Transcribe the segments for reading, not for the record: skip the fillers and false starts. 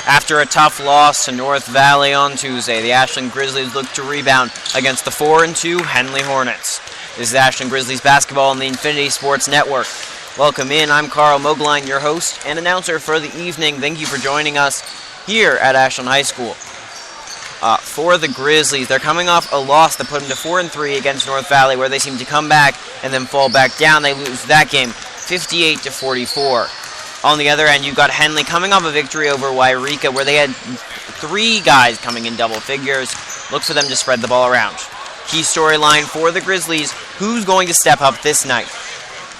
After a tough loss to North Valley on Tuesday, the Ashland Grizzlies look to rebound against the 4-2 Henley Hornets. This is Ashland Grizzlies basketball on the Infinity Sports Network. Welcome in. I'm Carl Mogline, your host and announcer for the evening. Thank you for joining us here at Ashland High School. For the Grizzlies, they're coming off a loss that put them to 4-3 against North Valley, where they seem to come back and then fall back down. They lose that game 58-44. On the other end, you've got Henley coming off a victory over Wairika, where they had 3 guys coming in double figures. Look for them to spread the ball around. Key storyline for the Grizzlies: who's going to step up this night?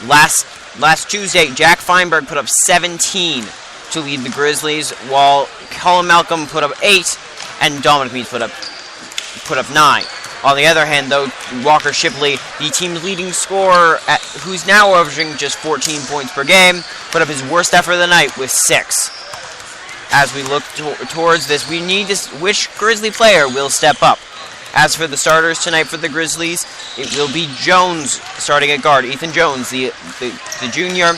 Last Tuesday, Jack Feinberg put up 17 to lead the Grizzlies, while Colin Malcolm put up 8, and Dominic Meade put up 9. On the other hand, though, Walker Shipley, the team's leading scorer, who's now averaging just 14 points per game, put up his worst effort of the night with 6. As we look towards this, we need to which Grizzly player will step up. As for the starters tonight for the Grizzlies, it will be Jones starting at guard, Ethan Jones, the junior,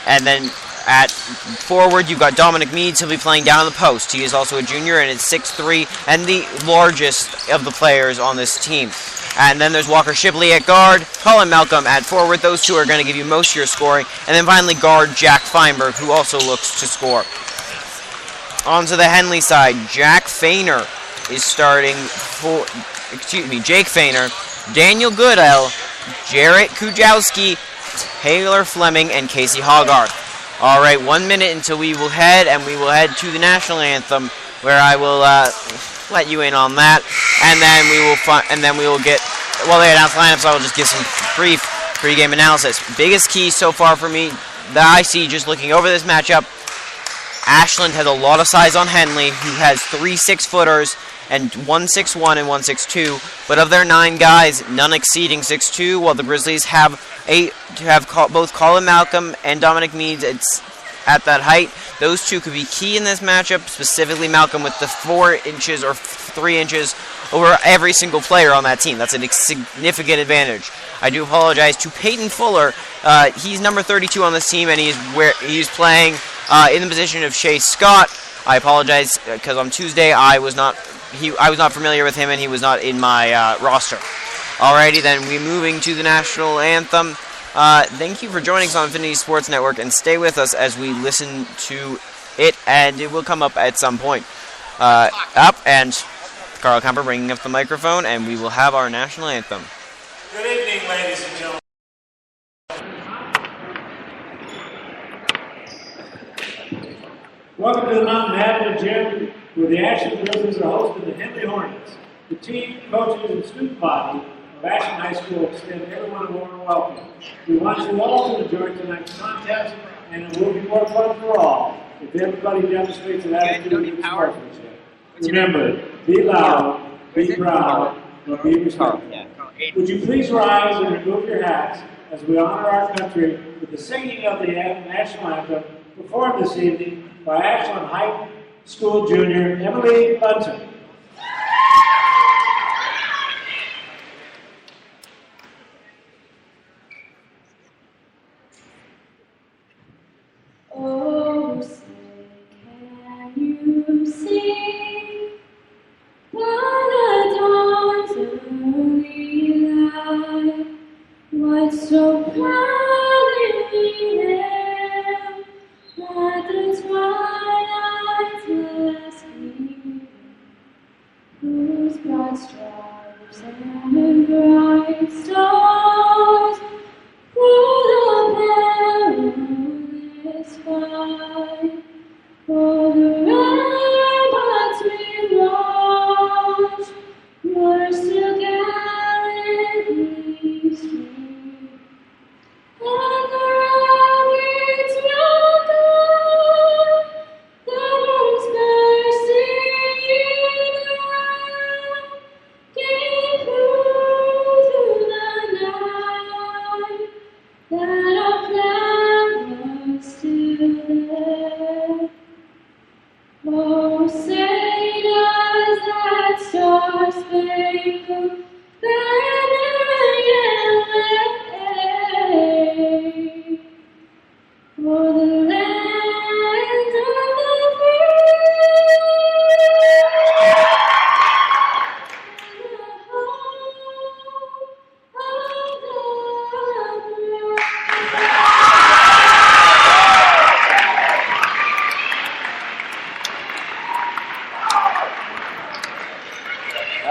and then at forward, you've got Dominic Meade. He'll be playing down the post. He is also a junior, and it's 6'3", and the largest of the players on this team. And then there's Walker Shipley at guard, Colin Malcolm at forward. Those two are going to give you most of your scoring. And then finally, guard Jack Feinberg, who also looks to score. On to the Henley side, Jake Feiner is starting for, Jake Feiner, Daniel Goodell, Jarrett Kujowski, Taylor Fleming, and Casey Hoggard. All right, 1 minute until we will head to the national anthem, where I will let you in on that, and then we will get. Well, they announced lineups. I will just give some brief pregame analysis. Biggest key so far for me that I see just looking over this matchup: Ashland has a lot of size on Henley, who has 3 6-footers and 1 6'1" and 1 6'2", but of their 9 guys, none exceeding 6'2", while the Grizzlies have both Colin Malcolm and Dominic Meade at that height. Those two could be key in this matchup, specifically Malcolm with the 4 inches or 3 inches over every single player on that team. That's a significant advantage. I do apologize to Peyton Fuller. He's number 32 on this team, and he's playing in the position of Shea Scott. I apologize because on Tuesday I was not familiar with him, and he was not in my roster. Alrighty, then we're moving to the national anthem. Thank you for joining us on Infinity Sports Network, and stay with us as we listen to it, and it will come up at some point. And Carl Kemper bringing up the microphone, and we will have our national anthem. Good evening, ladies and gentlemen. Welcome to the Mountain Avenue Gym, where the Ashland Grizzlies are hosting the Henley Hornets. The team, coaches, and student body of Ashland High School extend everyone a warm welcome. We want you all to enjoy tonight's contest, and it will be more fun for all if everybody demonstrates an attitude of sportsmanship. Remember, be loud, be proud, and be respectful. Would you please rise and remove your hats as we honor our country with the singing of the national anthem performed this evening by Ashland High School junior Emily Bunton. Oh, say, can you see by the dawn's early light what so proudly we hailed at the twilight's last gleam, whose broad stripes and bright stars through the perilous fight. For the ramparts we watched were still gallantly streamed, and the rockets rolled on, the birds bursting around, came through the night, that our flag was still there. Oh, say does that star-spangled banner yet wave for the land of the free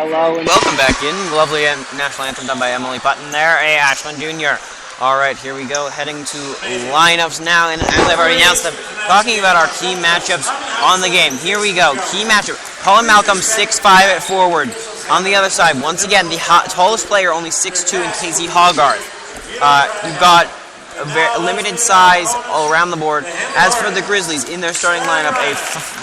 Hello and welcome back in. Lovely national anthem done by Emily Button there, a Ashland Jr. Alright, here we go, heading to lineups now, and as I've already announced, I'm talking about our key matchups on the game. Here we go, key matchup. Colin Malcolm, 6'5" at forward. On the other side, once again, the tallest player, only 6'2", in Casey Hogarth. We've got a limited size all around the board. As for the Grizzlies, in their starting lineup,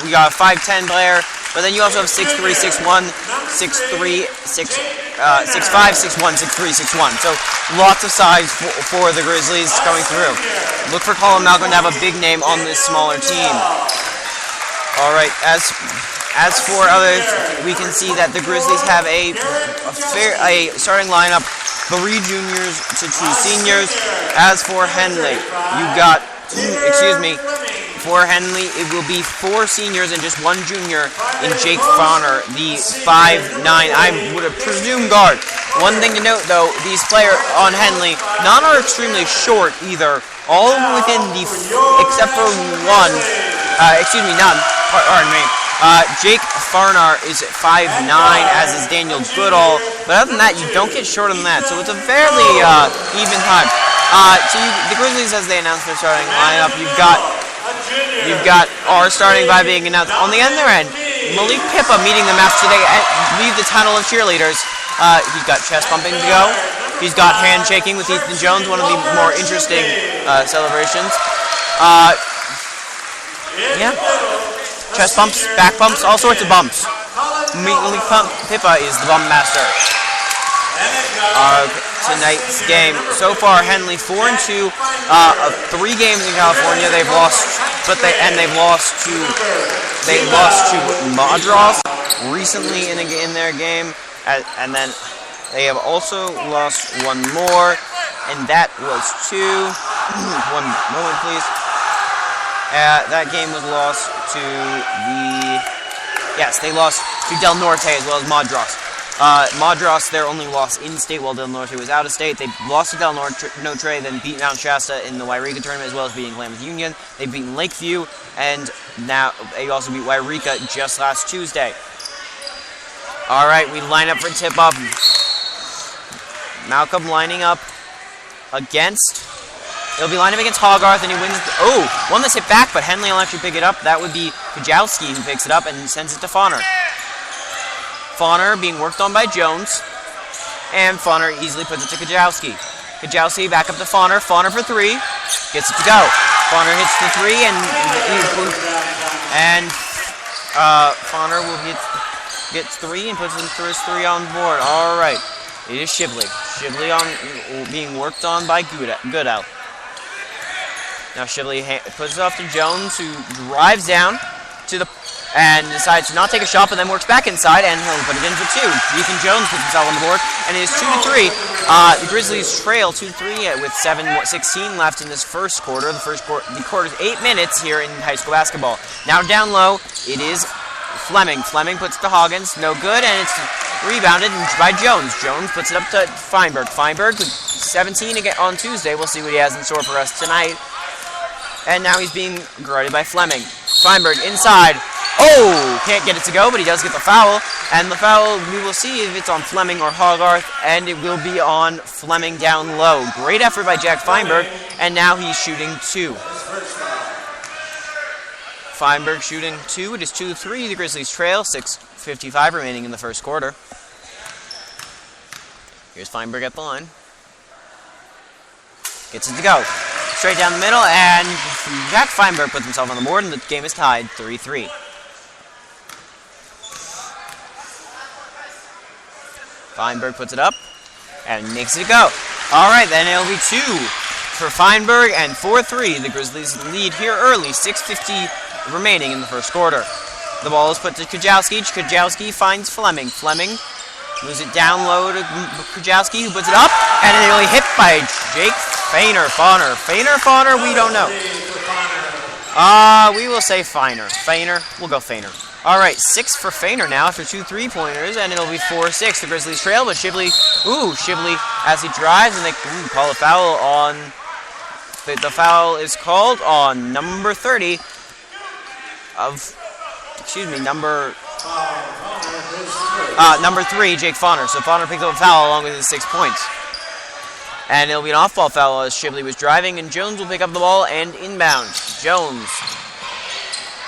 we got a 5'10" player, but then you also have 6'3", 6'1", 6'3", 6'5", 6'1", 6'3", 6'1". So lots of size for the Grizzlies coming through. Look for Colin Malcolm to have a big name on this smaller team. All right, as for others, we can see that the Grizzlies have a starting lineup, 3 juniors to 2 seniors. As for Henley, for Henley, it will be 4 seniors and just 1 junior in Jake Fauner, the 5'9", I would presume guard. One thing to note, though, these players on Henley, none are extremely short either. All within except for one, none, pardon me. Jake Farnar is at 5'9", as is Daniel Goodall. But other than that, you don't get shorter than that. So it's a fairly even time. The Grizzlies, as they announced their starting lineup, you've got our starting by being announced. On the other end, Malik Pippa meeting them after they leave the tunnel of cheerleaders. He's got chest pumping to go. He's got handshaking with Ethan Jones, one of the more interesting celebrations. Chest bumps, back bumps, all sorts of bumps. Malik Pippa is the bump master. Tonight's game, so far Henley 4-2 of 3 games in California. They've lost, they've lost to Madras recently in their game, and then they have also lost one more, and that was to one moment, please. That game was lost to they lost to Del Norte as well as Madras. Madras, their only loss in-state, while Del Norte was out of state. They lost to Del Norte, then beat Mount Shasta in the Wairika tournament, as well as beating Klamath Union. They've beaten Lakeview, and now they also beat Wairika just last Tuesday. All right, we line up for tip-off. Malcolm lining up against... He'll be lining up against Hogarth, and he wins... one that's hit back, but Henley will actually pick it up. That would be Kajowski who picks it up and sends it to Fauner. Fauner being worked on by Jones, and Fauner easily puts it to Kajowski. Kajowski back up to Fauner. Fauner for 3, gets it to go. Fauner hits the 3, and Fauner gets 3 and puts him for his 3 on board. All right, it is Shibley. Shibley being worked on by Goodell. Now Shibley puts it off to Jones, who drives down and decides to not take a shot, but then works back inside, and he'll put it in for 2. Ethan Jones puts himself on the board, and it is 2-3. The Grizzlies trail 2-3 with 7:16 left in this first quarter. The quarter's 8 minutes here in high school basketball. Now down low, it is Fleming. Fleming puts it to Hoggins, no good, and it's rebounded by Jones. Jones puts it up to Feinberg. Feinberg with 17 again on Tuesday. We'll see what he has in store for us tonight. And now he's being guarded by Fleming. Feinberg inside. Can't get it to go, but he does get the foul. And the foul, we will see if it's on Fleming or Hogarth, and it will be on Fleming down low. Great effort by Jack Feinberg, and now he's shooting 2. Feinberg shooting 2. It is 2-3. The Grizzlies trail. 6:55 remaining in the first quarter. Here's Feinberg at the line. Gets it to go. Straight down the middle, and Jack Feinberg puts himself on the board, and the game is tied 3-3. Feinberg puts it up and makes it go. All right, then it'll be 2 for Feinberg and 4-3. The Grizzlies lead here early, 6:50 remaining in the first quarter. The ball is put to Kajowski. Kajowski finds Fleming. Fleming moves it down low to Kajowski, who puts it up, and nearly hit by Jake Fauner. Fauner, we don't know. We will say Feiner. We'll go Feiner. All right, 6 for Feiner now after 2 3-pointers, and it'll be 4-6. The Grizzlies trail, but Shibley as he drives, and they call a foul on. The foul is called on number 30 of. Number Number 3, Jake Fauner. So Fauner picks up a foul along with his 6 points. And it'll be an off-ball foul as Shibley was driving, and Jones will pick up the ball and inbound. Jones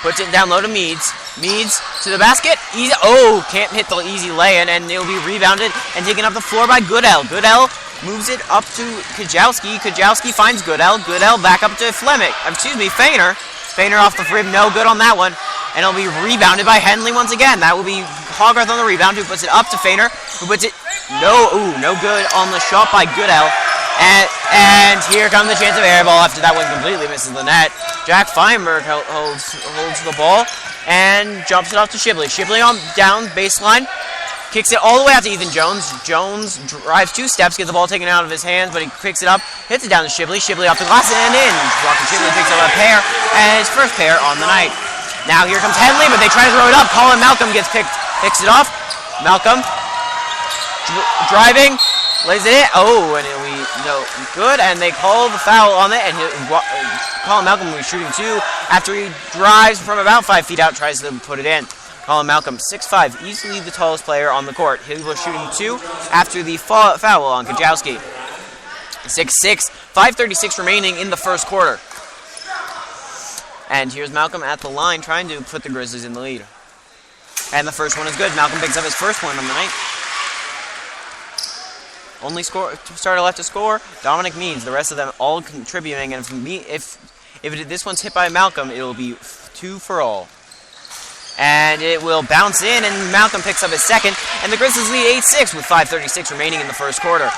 puts it down low to Meads. Meads to the basket. Easy. Oh, can't hit the easy lay-in, and it'll be rebounded and taken up the floor by Goodell. Goodell moves it up to Kajowski. Kajowski finds Goodell. Goodell back up to Feiner. Feiner off the rim, no good on that one. And it'll be rebounded by Henley once again. That will be Hogarth on the rebound, who puts it up to Feiner, who puts it no good on the shot by Goodell. And here comes the chance of air ball after that one completely misses the net. Jack Feinberg holds the ball and jumps it off to Shibley. Shibley on down baseline, kicks it all the way out to Ethan Jones. Jones drives 2 steps, gets the ball taken out of his hands, but he picks it up, hits it down to Shibley. Shibley off the glass and in. Shibley picks up a pair, and his first pair on the night. Now here comes Henley, but they try to throw it up. Colin Malcolm picks it off. Malcolm driving, lays it in. Oh, and it'll be no good, and they call the foul on it. And Colin Malcolm will be shooting 2 after he drives from about 5 feet out, tries to put it in. Colin Malcolm, 6'5", easily the tallest player on the court. He was shooting 2 after the foul on Kajowski. 6'6", 5:36 remaining in the first quarter. And here's Malcolm at the line trying to put the Grizzlies in the lead. And the first one is good. Malcolm picks up his first one on the night. Only starter left to score, Dominic Meads. The rest of them all contributing. And if this one's hit by Malcolm, it will be 2 for all. And it will bounce in, and Malcolm picks up his second. And the Grizzlies lead 8-6 with 5:36 remaining in the first quarter.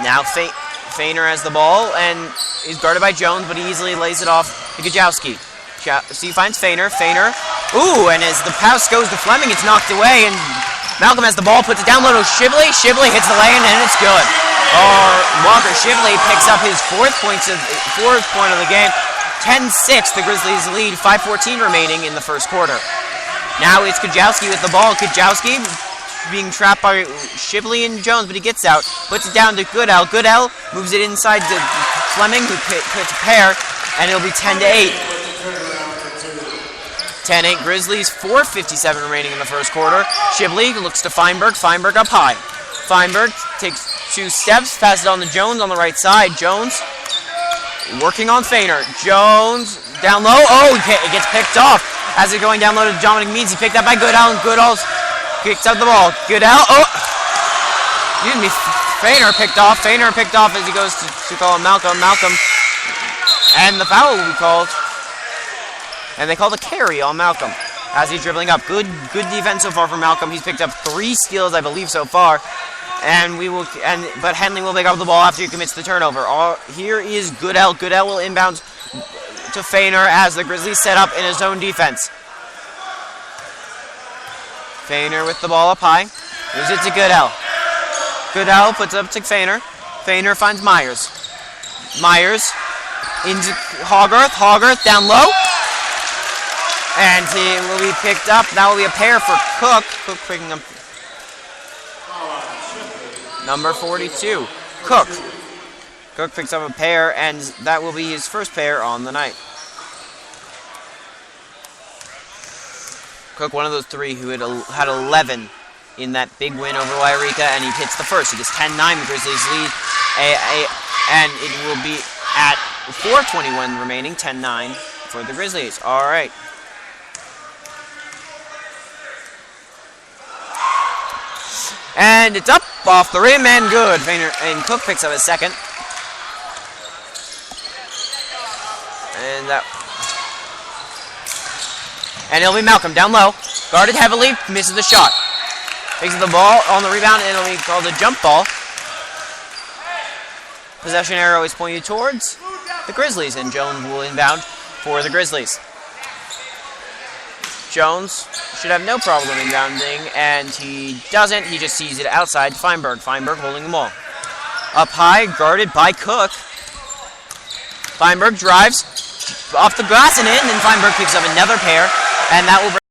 Now Feiner has the ball and is guarded by Jones, but he easily lays it off to Kajowski. He finds Feiner. Ooh, and as the pass goes to Fleming, it's knocked away, and Malcolm has the ball, puts it down low to Shibley. Shibley hits the lane, and it's good. Walker Shibley picks up his 4th point of the game. 10-6, the Grizzlies lead, 5:14 remaining in the first quarter. Now it's Kajowski with the ball. Kajowski being trapped by Shibley and Jones, but he gets out, puts it down to Goodell. Goodell moves it inside to Fleming, who puts a pair, and it'll be 10-8. 10-8 Grizzlies, 4:57 remaining in the first quarter. Shibley looks to Feinberg. Feinberg up high. Feinberg takes 2 steps, passes it on to Jones on the right side. Jones working on Feiner. Jones down low. Oh, it gets picked off. As it's going down low to Dominic Meads, he picked up by Goodell, and Goodell picks up the ball. Goodell, excuse me, Feiner picked off. Feiner picked off as he goes to call Malcolm. And the foul will be called. And they call the carry on Malcolm as he's dribbling up. Good defense so far from Malcolm. He's picked up 3 steals, I believe, so far. But Henley will pick up the ball after he commits the turnover. Here is Goodell. Goodell will inbound to Feiner as the Grizzlies set up in his own defense. Feiner with the ball up high. Moves it to Goodell. Goodell puts it up to Feiner. Feiner finds Myers. Myers into Hogarth. Hogarth down low. And he will be picked up. That will be a pair for Cook. Cook picking up number 42. Cook. Cook picks up a pair, and that will be his first pair on the night. Cook, one of those 3 who had 11 in that big win over Wairika, and he hits the first. It is 10-9, the Grizzlies lead, and it will be at 4:21 remaining, 10-9 for the Grizzlies. All right. And it's up off the rim and good. And Cook picks up his second. And it'll be Malcolm down low. Guarded heavily, misses the shot. Takes the ball on the rebound, and it'll be called a jump ball. Possession arrow is pointed towards the Grizzlies, and Jones will inbound for the Grizzlies. Jones should have no problem inbounding, and he doesn't. He just sees it outside Feinberg. Feinberg holding the ball. Up high, guarded by Cook. Feinberg drives off the glass and in, and Feinberg picks up another pair, and that will bring